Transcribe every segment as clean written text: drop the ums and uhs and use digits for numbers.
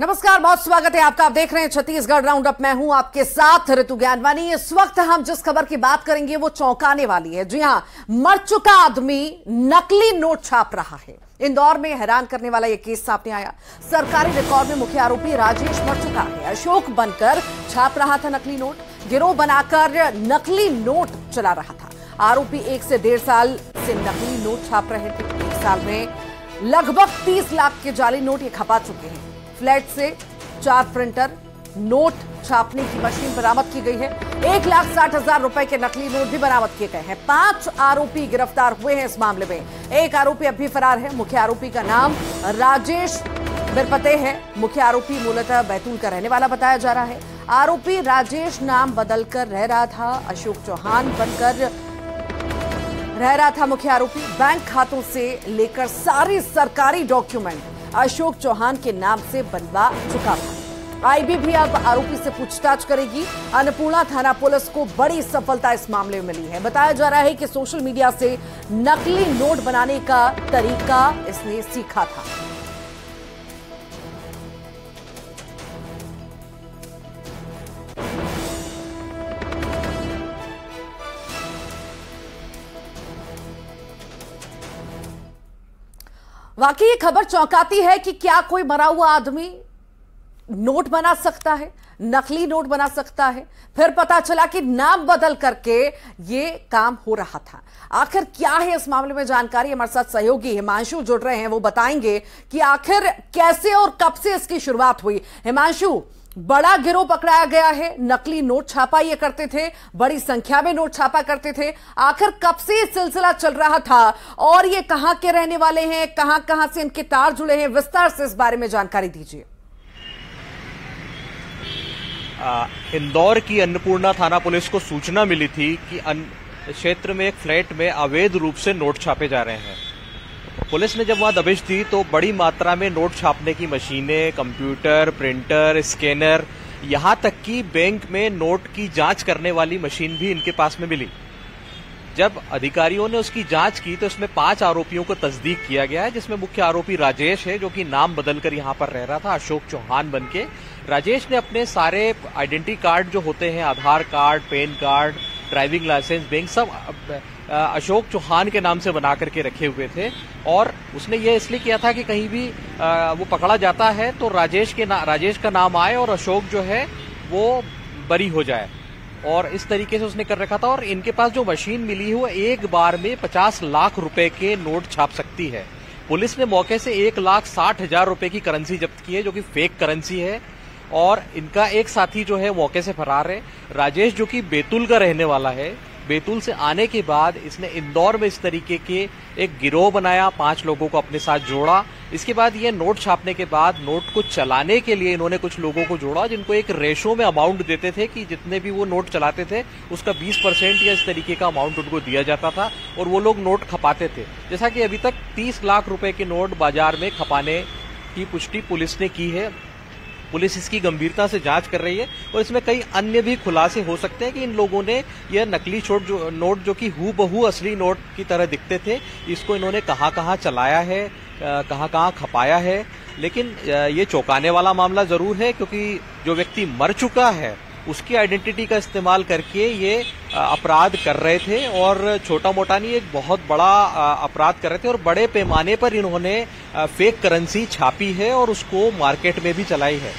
नमस्कार, बहुत स्वागत है आपका। आप देख रहे हैं छत्तीसगढ़ राउंड अप। मैं हूं आपके साथ ऋतु ज्ञानवानी। इस वक्त हम जिस खबर की बात करेंगे वो चौंकाने वाली है। जी हां, मर चुका आदमी नकली नोट छाप रहा है। इंदौर में हैरान करने वाला यह केस सामने आया। सरकारी रिकॉर्ड में मुख्य आरोपी राजेश मर चुका है। अशोक बनकर छाप रहा था नकली नोट। गिरोह बनाकर नकली नोट चला रहा था। आरोपी 1 से 1.5 साल से नकली नोट छाप रहे थे। 1 साल में लगभग 30 लाख के जाली नोट ये खपा चुके हैं। फ्लैट से 4 प्रिंटर, नोट छापने की मशीन बरामद की गई है। 1,60,000 रुपए के नकली नोट भी बरामद किए गए हैं। 5 आरोपी गिरफ्तार हुए हैं इस मामले में। एक आरोपी अब भी फरार है। मुख्य आरोपी का नाम राजेश बिरपते है। मुख्य आरोपी मूलतः बैतूल का रहने वाला बताया जा रहा है। आरोपी राजेश नाम बदलकर रह रहा था। अशोक चौहान बनकर रह रहा था मुख्य आरोपी। बैंक खातों से लेकर सारी सरकारी डॉक्यूमेंट अशोक चौहान के नाम से बनवा चुका था। आईबी भी अब आरोपी से पूछताछ करेगी। अन्नपूर्णा थाना पुलिस को बड़ी सफलता इस मामले में मिली है। बताया जा रहा है कि सोशल मीडिया से नकली नोट बनाने का तरीका इसने सीखा था। वाकई ये खबर चौंकाती है कि क्या कोई मरा हुआ आदमी नोट बना सकता है, नकली नोट बना सकता है। फिर पता चला कि नाम बदल करके ये काम हो रहा था। आखिर क्या है इस मामले में जानकारी हमारे साथ सहयोगी हिमांशु जुड़ रहे हैं। वो बताएंगे कि आखिर कैसे और कब से इसकी शुरुआत हुई। हिमांशु, बड़ा गिरोह पकड़ाया गया है। नकली नोट छापा ये करते थे, बड़ी संख्या में नोट छापा करते थे। आखिर कब से ये सिलसिला चल रहा था और ये कहां के रहने वाले हैं, कहां कहां से इनके तार जुड़े हैं? विस्तार से इस बारे में जानकारी दीजिए। इंदौर की अन्नपूर्णा थाना पुलिस को सूचना मिली थी कि क्षेत्र में एक फ्लैट में अवैध रूप से नोट छापे जा रहे हैं। पुलिस ने जब वहां दबिश दी तो बड़ी मात्रा में नोट छापने की मशीनें, कंप्यूटर, प्रिंटर, स्कैनर, यहां तक कि बैंक में नोट की जांच करने वाली मशीन भी इनके पास में मिली। जब अधिकारियों ने उसकी जांच की तो इसमें 5 आरोपियों को तस्दीक किया गया है, जिसमें मुख्य आरोपी राजेश है, जो कि नाम बदलकर यहां पर रह रहा था अशोक चौहान बनके। राजेश ने अपने सारे आइडेंटिटी कार्ड जो होते हैं, Aadhaar card, pan card, driving licence, bank, सब अशोक चौहान के नाम से बना करके रखे हुए थे। और उसने ये इसलिए किया था कि कहीं भी वो पकड़ा जाता है तो राजेश का नाम आए और अशोक जो है वो बरी हो जाए, और इस तरीके से उसने कर रखा था। और इनके पास जो मशीन मिली है वो एक बार में 50 लाख रुपए के नोट छाप सकती है। पुलिस ने मौके से 1,60,000 रुपए की करेंसी जब्त की है, जो कि फेक करेंसी है। और इनका एक साथी जो है मौके से फरार है। राजेश, जो कि बैतूल का रहने वाला है, बैतूल से आने के बाद इसने इंदौर में इस तरीके के एक गिरोह बनाया, 5 लोगों को अपने साथ जोड़ा। इसके बाद ये नोट छापने के बाद नोट को चलाने के लिए इन्होंने कुछ लोगों को जोड़ा, जिनको एक रेशो में अमाउंट देते थे कि जितने भी वो नोट चलाते थे उसका 20% या इस तरीके का अमाउंट उनको दिया जाता था, और वो लोग नोट खपाते थे। जैसा कि अभी तक 30 लाख रुपए के नोट बाजार में खपाने की पुष्टि पुलिस ने की है। पुलिस इसकी गंभीरता से जांच कर रही है और इसमें कई अन्य भी खुलासे हो सकते हैं कि इन लोगों ने यह नकली नोट जो कि हूबहू असली नोट की तरह दिखते थे, इसको इन्होंने कहां चलाया है, कहां खपाया है। लेकिन ये चौंकाने वाला मामला जरूर है, क्योंकि जो व्यक्ति मर चुका है उसकी आइडेंटिटी का इस्तेमाल करके ये अपराध कर रहे थे, और छोटा मोटा नहीं, एक बहुत बड़ा अपराध कर रहे थे। और बड़े पैमाने पर इन्होंने फेक करेंसी छापी है और उसको मार्केट में भी चलाई है।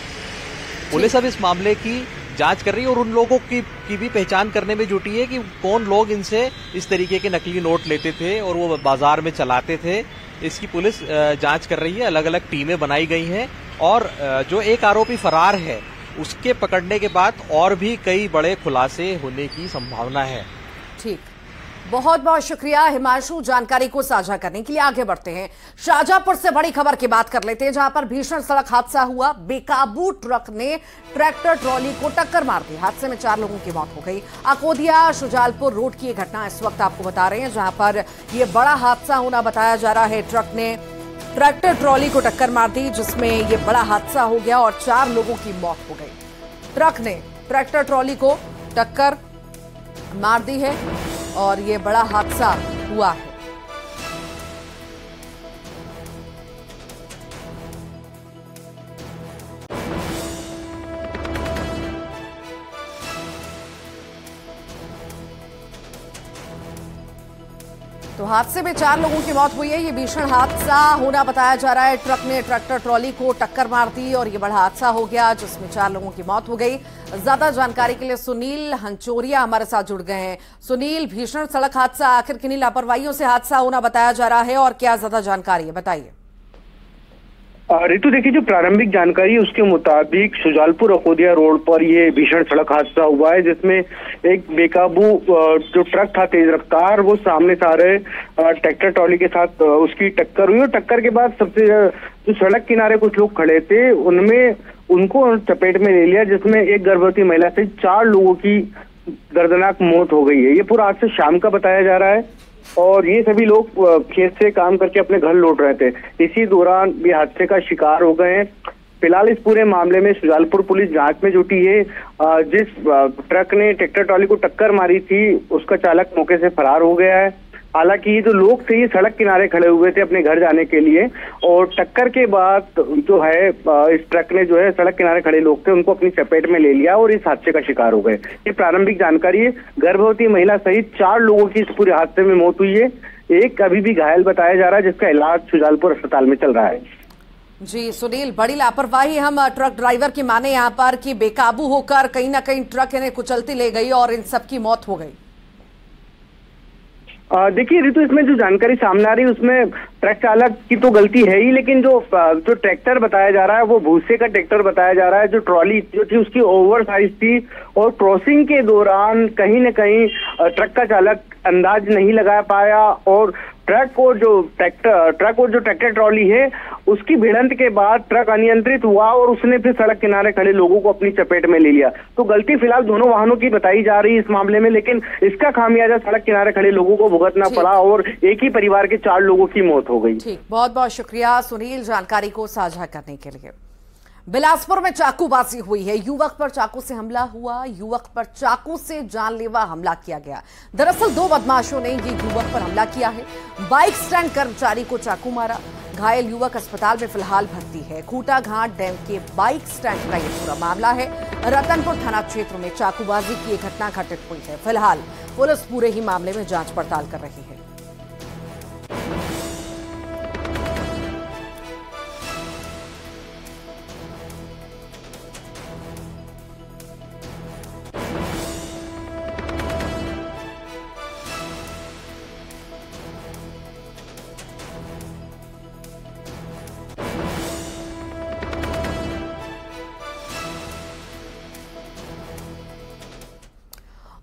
पुलिस अब इस मामले की जांच कर रही है और उन लोगों की भी पहचान करने में जुटी है कि कौन लोग इनसे इस तरीके के नकली नोट लेते थे और वो बाजार में चलाते थे। इसकी पुलिस जांच कर रही है। अलग अलग टीमें बनाई गई हैं, और जो एक आरोपी फरार है उसके पकड़ने के बाद और भी कई बड़े खुलासे होने की संभावना है। ठीक, बहुत बहुत शुक्रिया हिमांशु जानकारी को साझा करने के लिए। आगे बढ़ते हैं, शाहजहांपुर से बड़ी खबर की बात कर लेते हैं, जहां पर भीषण सड़क हादसा हुआ। बेकाबू ट्रक ने ट्रैक्टर ट्रॉली को टक्कर मार दी। हादसे में 4 लोगों की मौत हो गई। अकोदिया शुजालपुर रोड की यह घटना इस वक्त आपको बता रहे हैं, जहां पर यह बड़ा हादसा होना बताया जा रहा है। ट्रक ने ट्रैक्टर ट्रॉली को टक्कर मार दी, जिसमें यह बड़ा हादसा हो गया और 4 लोगों की मौत हो गई। ट्रक ने ट्रैक्टर ट्रॉली को टक्कर मार दी है और यह बड़ा हादसा हुआ है। तो हादसे में 4 लोगों की मौत हुई है। ये भीषण हादसा होना बताया जा रहा है। ट्रक ने ट्रैक्टर ट्रॉली को टक्कर मार दी और ये बड़ा हादसा हो गया जिसमें 4 लोगों की मौत हो गई। ज्यादा जानकारी के लिए सुनील हंचोरिया हमारे साथ जुड़ गए हैं। सुनील, भीषण सड़क हादसा, आखिर किन्हीं लापरवाहियों से हादसा होना बताया जा रहा है और क्या ज्यादा जानकारी है, बताइए। रितु, देखिए, जो प्रारंभिक जानकारी है उसके मुताबिक शुजालपुर अकोदिया रोड पर ये भीषण सड़क हादसा हुआ है, जिसमें एक बेकाबू जो ट्रक था तेज रफ्तार, वो सामने से आ रहे ट्रैक्टर ट्रॉली के साथ उसकी टक्कर हुई और टक्कर के बाद सबसे जो सड़क किनारे कुछ लोग खड़े थे उनमें उनको चपेट में ले लिया, जिसमें एक गर्भवती महिला सहित 4 लोगों की दर्दनाक मौत हो गई है। ये पूरा आज से शाम का बताया जा रहा है और ये सभी लोग खेत से काम करके अपने घर लौट रहे थे। इसी दौरान ये हादसे का शिकार हो गए हैं। फिलहाल इस पूरे मामले में शुजालपुर पुलिस जांच में जुटी है। जिस ट्रक ने ट्रैक्टर ट्रॉली को टक्कर मारी थी उसका चालक मौके से फरार हो गया है। हालांकि ये जो लोग थे ये सड़क किनारे खड़े हुए थे अपने घर जाने के लिए और टक्कर के बाद जो है इस ट्रक ने जो है सड़क किनारे खड़े लोग थे उनको अपनी चपेट में ले लिया और इस हादसे का शिकार हो गए। ये प्रारंभिक जानकारी है। गर्भवती महिला सहित 4 लोगों की इस पूरे हादसे में मौत हुई है। एक अभी भी घायल बताया जा रहा है जिसका इलाज शुजालपुर अस्पताल में चल रहा है। जी सुनील, बड़ी लापरवाही हम ट्रक ड्राइवर की माने यहाँ पर कि बेकाबू होकर कहीं ना कहीं ट्रक इन्हें कुचलती ले गई और इन सबकी मौत हो गई। देखिए रितु, इसमें जो जानकारी सामने आ रही है उसमें ट्रक चालक की तो गलती है ही, लेकिन जो ट्रैक्टर बताया जा रहा है वो भूसे का ट्रैक्टर बताया जा रहा है। जो ट्रॉली जो थी उसकी ओवर साइज थी और क्रॉसिंग के दौरान कहीं न कहीं ट्रक का चालक अंदाज नहीं लगा पाया और ट्रक और जो ट्रैक्टर ट्रॉली है उसकी भिड़ंत के बाद ट्रक अनियंत्रित हुआ और उसने फिर सड़क किनारे खड़े लोगों को अपनी चपेट में ले लिया। तो गलती फिलहाल दोनों वाहनों की बताई जा रही है इस मामले में, लेकिन इसका खामियाजा सड़क किनारे खड़े लोगों को भुगतना पड़ा और एक ही परिवार के 4 लोगों की मौत हो गई। ठीक, बहुत बहुत शुक्रिया सुनील जानकारी को साझा करने के लिए। बिलासपुर में चाकूबाजी हुई है। युवक पर चाकू से हमला हुआ। युवक पर चाकू से जानलेवा हमला किया गया। दरअसल 2 बदमाशों ने ये युवक पर हमला किया है। बाइक स्टैंड कर्मचारी को चाकू मारा। घायल युवक अस्पताल में फिलहाल भर्ती है। खूंटा घाट डैम के बाइक स्टैंड का यह पूरा मामला है। रतनपुर थाना क्षेत्र में चाकूबाजी की एक घटना घटित हुई है। फिलहाल पुलिस पूरे ही मामले में जांच पड़ताल कर रही है।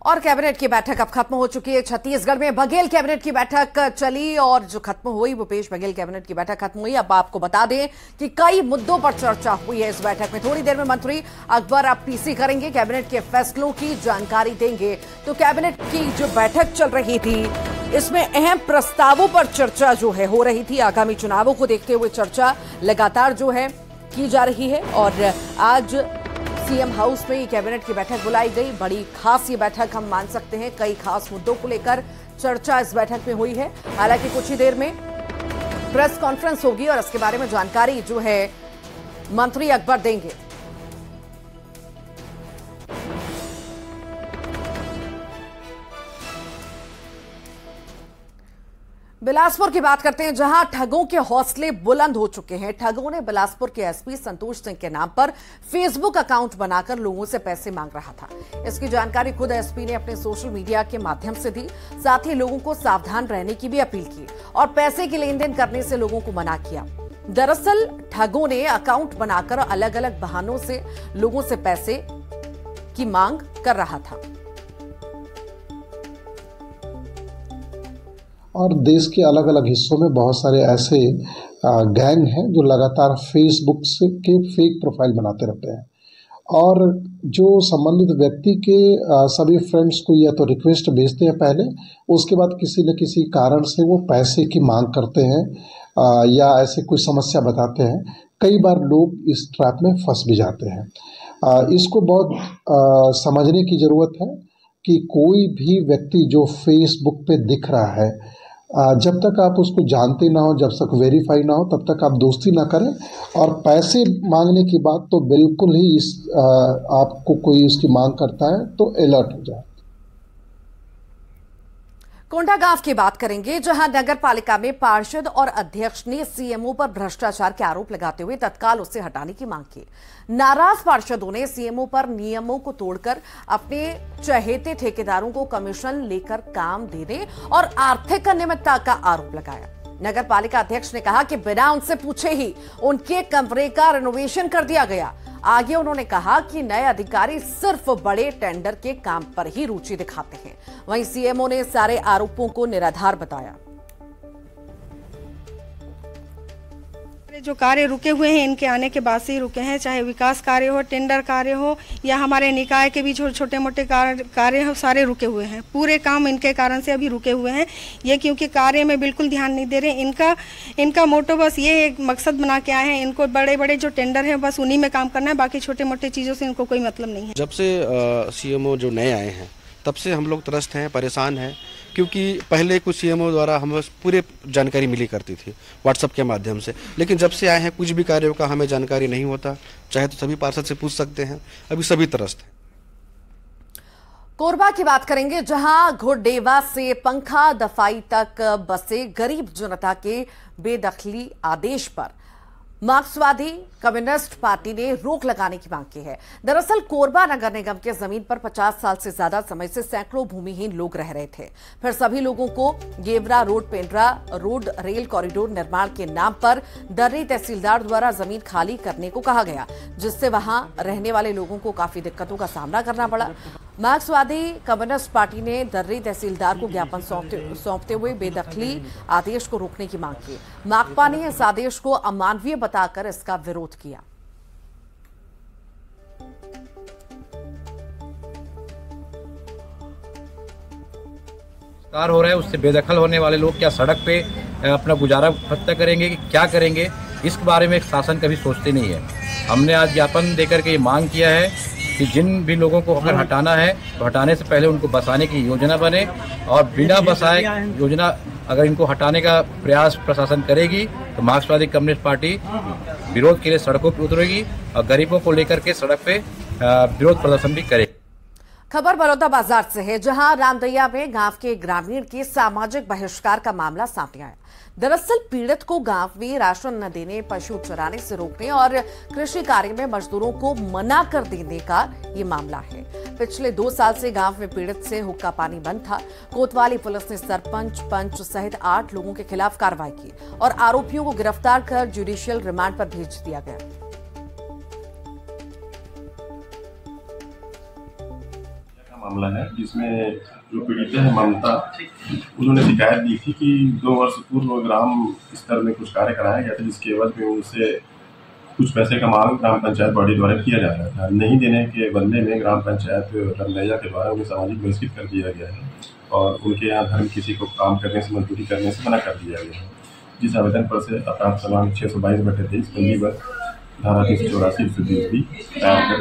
और कैबिनेट की बैठक अब खत्म हो चुकी है। छत्तीसगढ़ में बघेल कैबिनेट की बैठक चली और जो खत्म हुई भूपेश बघेल कैबिनेट की बैठक खत्म हुई। अब आपको बता दें कि कई मुद्दों पर चर्चा हुई है इस बैठक में। थोड़ी देर में मंत्री अकबर अब पीसी करेंगे, कैबिनेट के फैसलों की जानकारी देंगे। तो कैबिनेट की जो बैठक चल रही थी इसमें अहम प्रस्तावों पर चर्चा जो है हो रही थी। आगामी चुनावों को देखते हुए चर्चा लगातार जो है की जा रही है और आज सीएम हाउस में कैबिनेट की बैठक बुलाई गई। बड़ी खास ये बैठक हम मान सकते हैं। कई खास मुद्दों को लेकर चर्चा इस बैठक में हुई है। हालांकि कुछ ही देर में प्रेस कॉन्फ्रेंस होगी और इसके बारे में जानकारी जो है मंत्री अकबर देंगे। बिलासपुर की बात करते हैं जहां ठगों के हौसले बुलंद हो चुके हैं। ठगों ने बिलासपुर के एसपी संतोष सिंह के नाम पर फेसबुक अकाउंट बनाकर लोगों से पैसे मांग रहा था। इसकी जानकारी खुद एसपी ने अपने सोशल मीडिया के माध्यम से दी। साथ ही लोगों को सावधान रहने की भी अपील की और पैसे की लेन देन करने से लोगों को मना किया। दरअसल ठगों ने अकाउंट बनाकर अलग अलग बहानों से लोगों से पैसे की मांग कर रहा था। और देश के अलग अलग हिस्सों में बहुत सारे ऐसे गैंग हैं जो लगातार फेसबुक के फेक प्रोफाइल बनाते रहते हैं और जो संबंधित व्यक्ति के सभी फ्रेंड्स को या तो रिक्वेस्ट भेजते हैं पहले, उसके बाद किसी न किसी कारण से वो पैसे की मांग करते हैं या ऐसे कोई समस्या बताते हैं। कई बार लोग इस ट्रैप में फंस भी जाते हैं। इसको बहुत समझने की ज़रूरत है कि कोई भी व्यक्ति जो फेसबुक पे दिख रहा है, जब तक आप उसको जानते ना हो, जब तक वेरीफाई ना हो, तब तक आप दोस्ती ना करें। और पैसे मांगने की बात तो बिल्कुल ही आपको कोई उसकी मांग करता है तो अलर्ट हो जाए। कोंडागांव की बात करेंगे, जहां नगर पालिका में पार्षद और अध्यक्ष ने सीएमओ पर भ्रष्टाचार के आरोप लगाते हुए तत्काल उसे हटाने की मांग की। नाराज पार्षदों ने सीएमओ पर नियमों को तोड़कर अपने चहेते ठेकेदारों को कमीशन लेकर काम देने और आर्थिक अनियमितता का आरोप लगाया। नगर पालिका अध्यक्ष ने कहा कि बिना उनसे पूछे ही उनके कमरे का रेनोवेशन कर दिया गया। आगे उन्होंने कहा कि नए अधिकारी सिर्फ बड़े टेंडर के काम पर ही रुचि दिखाते हैं। वहीं सीएमओ ने सारे आरोपों को निराधार बताया। जो कार्य रुके हुए हैं इनके आने के बाद से ही रुके हैं, चाहे विकास कार्य हो, टेंडर कार्य हो या हमारे निकाय के भी छोटे मोटे कार्य हो, सारे रुके हुए हैं। पूरे काम इनके कारण से अभी रुके हुए हैं। ये क्योंकि कार्य में बिल्कुल ध्यान नहीं दे रहे। इनका मोटो बस ये एक मकसद बना के आए हैं, इनको बड़े बड़े जो टेंडर हैं बस उन्हीं में काम करना है, बाकी छोटे मोटे चीज़ों से इनको कोई मतलब नहीं है। जब से सीएमओ जो नए आए हैं तब से हम लोग त्रस्त हैं, परेशान हैं, क्योंकि पहले कुछ सीएमओ द्वारा हमें पूरे जानकारी मिली करती थी व्हाट्सएप के माध्यम से, लेकिन जब से आए हैं कुछ भी कार्यों का हमें जानकारी नहीं होता। चाहे तो सभी पार्षद से पूछ सकते हैं, अभी सभी त्रस्त हैं। कोरबा की बात करेंगे, जहां घोडेवा से पंखा दफाई तक बसे गरीब जनता के बेदखली आदेश पर मार्क्सवादी कम्युनिस्ट पार्टी ने रोक लगाने की मांग की है। दरअसल कोरबा नगर निगम के जमीन पर 50 साल से ज्यादा समय से सैकड़ों भूमिहीन लोग रह रहे थे। फिर सभी लोगों को Gevra road Pendra road rail corridor निर्माण के नाम पर दर्री तहसीलदार द्वारा जमीन खाली करने को कहा गया, जिससे वहां रहने वाले लोगों को काफी दिक्कतों का सामना करना पड़ा। मार्क्सवादी कम्युनिस्ट पार्टी ने दर्री तहसीलदार को ज्ञापन सौंपते हुए बेदखली आदेश को रोकने की मांग की। माकपा ने इस आदेश को अमानवीय बताकर इसका विरोध किया। कार हो रहा है, उससे बेदखल होने वाले लोग क्या सड़क पे अपना गुजारा भत्ता करेंगे कि क्या करेंगे, इस बारे में शासन कभी सोचते नहीं है। हमने आज ज्ञापन देकर के ये मांग किया है कि जिन भी लोगों को अगर हटाना है तो हटाने से पहले उनको बसाने की योजना बने, और बिना बसाए योजना अगर इनको हटाने का प्रयास प्रशासन करेगी तो मार्क्सवादी कम्युनिस्ट पार्टी विरोध के लिए सड़कों पर उतरेगी और गरीबों को लेकर के सड़क पे विरोध प्रदर्शन भी करेगी। खबर बड़ौदा बाजार से है, जहां रामदैया में गांव के ग्रामीण के सामाजिक बहिष्कार का मामला सामने आया। दरअसल पीड़ित को गांव में राशन न देने, पशु चराने से रोकने और कृषि कार्य में मजदूरों को मना कर देने का ये मामला है। पिछले 2 साल से गांव में पीड़ित से हुक्का पानी बंद था। कोतवाली पुलिस ने सरपंच, पंच सहित 8 लोगों के खिलाफ कार्रवाई की और आरोपियों को गिरफ्तार कर जुडिशियल रिमांड पर भेज दिया गया। मामला है जिसमें जो पीड़ित है ममता, उन्होंने शिकायत दी थी कि 2 वर्ष पूर्व ग्राम स्तर में कुछ कार्य कराया गया था, जिसके एवज में उनसे कुछ पैसे का मांग ग्राम पंचायत बॉडी द्वारा किया जा रहा था। नहीं देने के बदले में ग्राम पंचायत रामदैया के द्वारा उन्हें सामाजिक बहिष्कृत कर दिया गया है और उनके यहाँ धर्म किसी को काम करने से, मजदूरी करने से मना कर दिया गया है। जिस आवेदन पर से अपराध क्रमांक 622/23 पंजीबद्ध धारा 384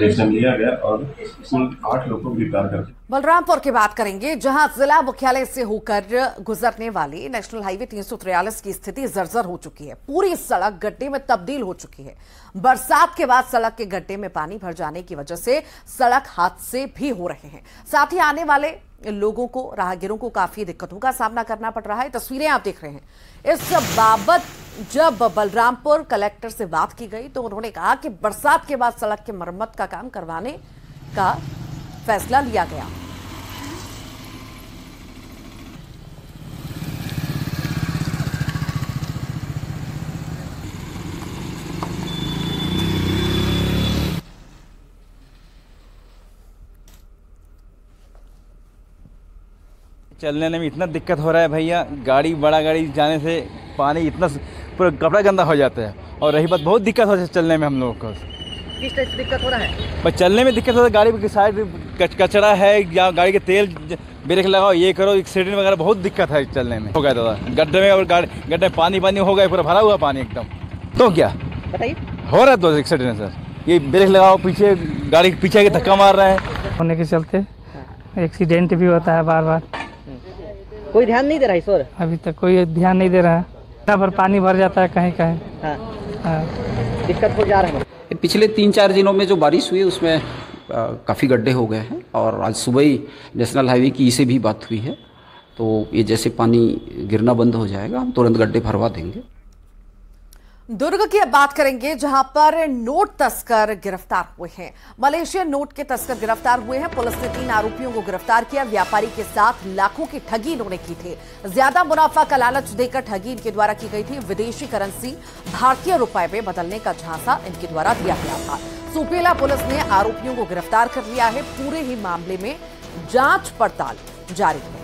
एक्शन लिया गया और कुल 8 लोगों को गिरफ्तार कर दिया। बलरामपुर की बात करेंगे, जहां जिला मुख्यालय से होकर गुजरने वाली नेशनल हाईवे 343 की स्थिति जर्जर हो चुकी है। पूरी सड़क गड्ढे में तब्दील हो चुकी है। बरसात के बाद सड़क के गड्ढे में पानी भर जाने की वजह से सड़क हादसे भी हो रहे हैं। साथ ही आने वाले लोगों को, राहगीरों को काफी दिक्कतों का सामना करना पड़ रहा है। तस्वीरें आप देख रहे हैं। इस बाबत जब बलरामपुर कलेक्टर से बात की गई तो उन्होंने कहा कि बरसात के बाद सड़क के मरम्मत का काम करवाने का फैसला लिया गया। चलने में इतना दिक्कत हो रहा है भैया, बड़ा गाड़ी जाने से पानी इतना पूरा कपड़ा गंदा हो जाता है। और रही बात, बहुत दिक्कत हो जाती है चलने में हम लोगों को। किस तरह से दिक्कत हो रहा है? बस चलने में दिक्कत होता है, गाड़ी की साइड कचरा है या गाड़ी के तेल ब्रेक लगाओ, ये करो, एक्सीडेंट वगैरह बहुत दिक्कत है चलने में। हो गया दादा गड्ढे में, और गड्ढे में पानी हो गया, पूरा भरा हुआ पानी एकदम। तो क्या बताइए, हो रहा है तो एक्सीडेंट सर। ये ब्रेक लगाओ, पीछे गाड़ी के पीछे के धक्का मार रहे हैं, होने के चलते एक्सीडेंट भी होता है बार बार। कोई ध्यान नहीं दे रहा है सर, अभी तक कोई ध्यान नहीं दे रहा है। यहाँ पर पानी भर जाता है कहीं कहीं। दिक्कत हो जा रहा है। पिछले 3-4 दिनों में जो बारिश हुई उसमें काफ़ी गड्ढे हो गए हैं और आज सुबह ही नेशनल हाईवे की से भी बात हुई है तो ये जैसे पानी गिरना बंद हो जाएगा हम तुरंत गड्ढे भरवा देंगे। दुर्ग की अब बात करेंगे, जहां पर नोट तस्कर गिरफ्तार हुए हैं। मलेशियन नोट के तस्कर गिरफ्तार हुए हैं। पुलिस ने 3 आरोपियों को गिरफ्तार किया। व्यापारी के साथ लाखों की ठगी इन्होंने की थी। ज्यादा मुनाफा का लालच देकर ठगी इनके द्वारा की गई थी। विदेशी करेंसी भारतीय रुपए में बदलने का झांसा इनके द्वारा दिया गया था। सुपेला पुलिस ने आरोपियों को गिरफ्तार कर लिया है। पूरे ही मामले में जांच पड़ताल जारी है।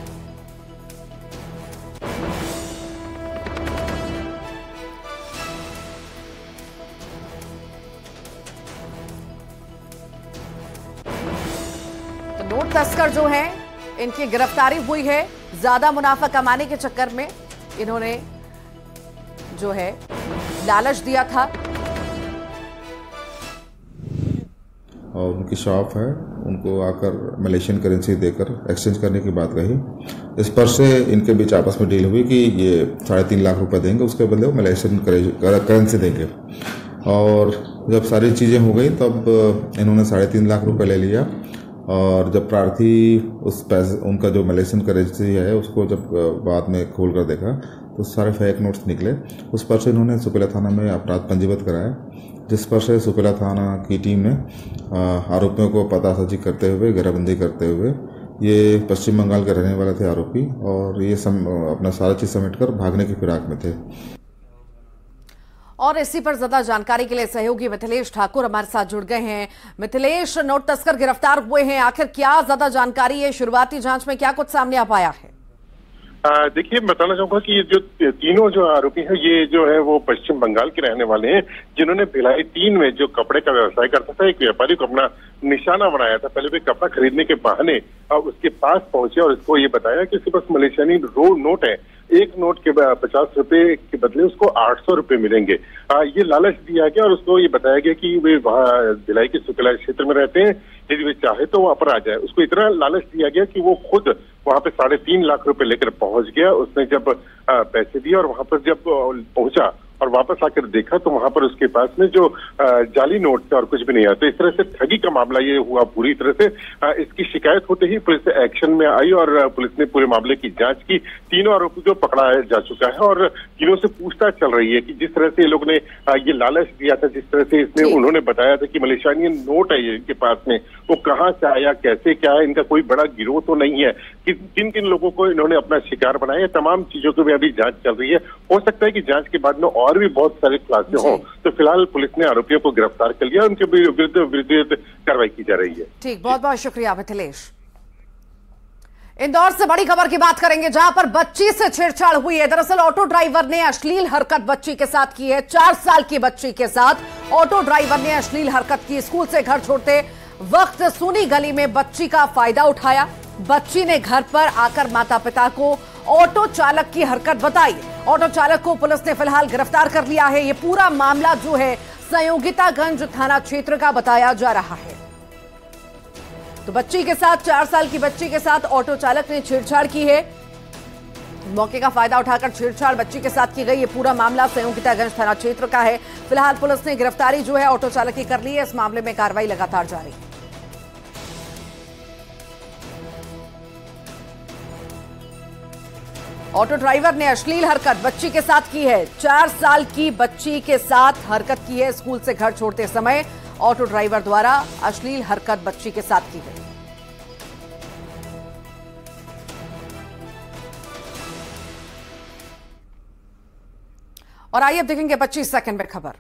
नोट तस्कर जो है, इनकी गिरफ्तारी हुई है। ज्यादा मुनाफा कमाने के चक्कर में इन्होंने जो है लालच दिया था। और उनकी शॉप है, उनको आकर मलेशियन करेंसी देकर एक्सचेंज करने की बात कही। इस पर से इनके बीच आपस में डील हुई कि ये 3.5 लाख रुपए देंगे, उसके बदले वो मलेशियन करेंसी देंगे। और जब सारी चीज़ें हो गई तब इन्होंने 3.5 लाख रुपए ले लिया। और जब प्रार्थी उस पैसे, उनका जो मलेशियन करेंसी है, उसको जब बाद में खोल कर देखा तो सारे फेक नोट्स निकले। उस पर से इन्होंने सुपेला थाना में अपराध पंजीबद्ध कराया, जिस पर से सुपेला थाना की टीम ने आरोपियों को पतासाजी करते हुए, घेराबंदी करते हुए, ये पश्चिम बंगाल के रहने वाले थे आरोपी, और ये अपना सारा चीज़ समेटकर भागने की फिराक में थे। और इसी पर ज्यादा जानकारी के लिए सहयोगी मिथिलेश ठाकुर हमारे साथ जुड़ गए हैं। मिथिलेश, नोट तस्कर गिरफ्तार हुए हैं, आखिर क्या ज्यादा जानकारी है? शुरुआती जांच में क्या कुछ सामने आ पाया है? देखिए, बताना चाहूंगा कि ये जो तीनों जो आरोपी हैं, ये जो है वो पश्चिम बंगाल के रहने वाले हैं, जिन्होंने भिलाई 3 में जो कपड़े का व्यवसाय करता था, एक व्यापारी को अपना निशाना बनाया था। पहले वे कपड़ा खरीदने के बहाने उसके पास पहुंचे और उसको ये बताया कि उसके पास मलेशियानी नोट है, एक नोट के 50 रुपए के बदले उसको 800 रुपए मिलेंगे। ये लालच दिया गया और उसको ये बताया गया कि वे वहाँ भिलाई के सुकेला क्षेत्र में रहते हैं, यदि वे चाहे तो वहां पर आ जाए। उसको इतना लालच दिया गया कि वो खुद वहां पे 3.5 लाख रुपए लेकर पहुंच गया। उसने जब पैसे दिए और वहां पर जब पहुंचा और वापस आकर देखा तो वहां पर उसके पास में जो जाली नोट थे और कुछ भी नहीं आया। तो इस तरह से ठगी का मामला ये हुआ पूरी तरह से। इसकी शिकायत होते ही पुलिस एक्शन में आई और पुलिस ने पूरे मामले की जांच की। तीनों आरोपी को पकड़ा जा चुका है और तीनों से पूछताछ चल रही है कि जिस तरह से ये लोग ने ये लालच दिया था, जिस तरह से इसने उन्होंने बताया था कि मलेशियानी नोट है ये इनके पास में, वो कहाँ से आया, कैसे क्या है, इनका कोई बड़ा गिरोह तो नहीं है, कि किन किन लोगों को इन्होंने अपना शिकार बनाया, तमाम चीजों की भी अभी जांच चल रही है। हो सकता है कि जांच के बाद में और भी बहुत सारे खुलासे हों। तो फिलहाल पुलिस ने आरोपियों को गिरफ्तार कर लिया, उनके विरुद्ध कार्रवाई की जा रही है। ठीक, बहुत बहुत शुक्रिया मिथिलेश। इंदौर से बड़ी खबर की बात करेंगे, जहां पर बच्ची से छेड़छाड़ हुई है। दरअसल ऑटो ड्राइवर ने अश्लील हरकत बच्ची के साथ की है। 4 साल की बच्ची के साथ ऑटो ड्राइवर ने अश्लील हरकत की। स्कूल से घर छोड़ते वक्त सुनी गली में बच्ची का फायदा उठाया। बच्ची ने घर पर आकर माता पिता को ऑटो चालक की हरकत बताई। ऑटो चालक को पुलिस ने फिलहाल गिरफ्तार कर लिया है। यह पूरा मामला जो है संयोगितागंज थाना क्षेत्र का बताया जा रहा है। तो बच्ची के साथ, 4 साल की बच्ची के साथ ऑटो चालक ने छेड़छाड़ की है। मौके का फायदा उठाकर छेड़छाड़ बच्ची के साथ की गई। ये पूरा मामला संयोगितागंज थाना क्षेत्र का है। फिलहाल पुलिस ने गिरफ्तारी जो है ऑटो चालक की कर ली है। इस मामले में कार्रवाई लगातार जारी है। ऑटो ड्राइवर ने अश्लील हरकत बच्ची के साथ की है। 4 साल की बच्ची के साथ हरकत की है। स्कूल से घर छोड़ते समय ऑटो ड्राइवर द्वारा अश्लील हरकत बच्ची के साथ की गई। और आइए अब देखेंगे 25 सेकंड में खबर।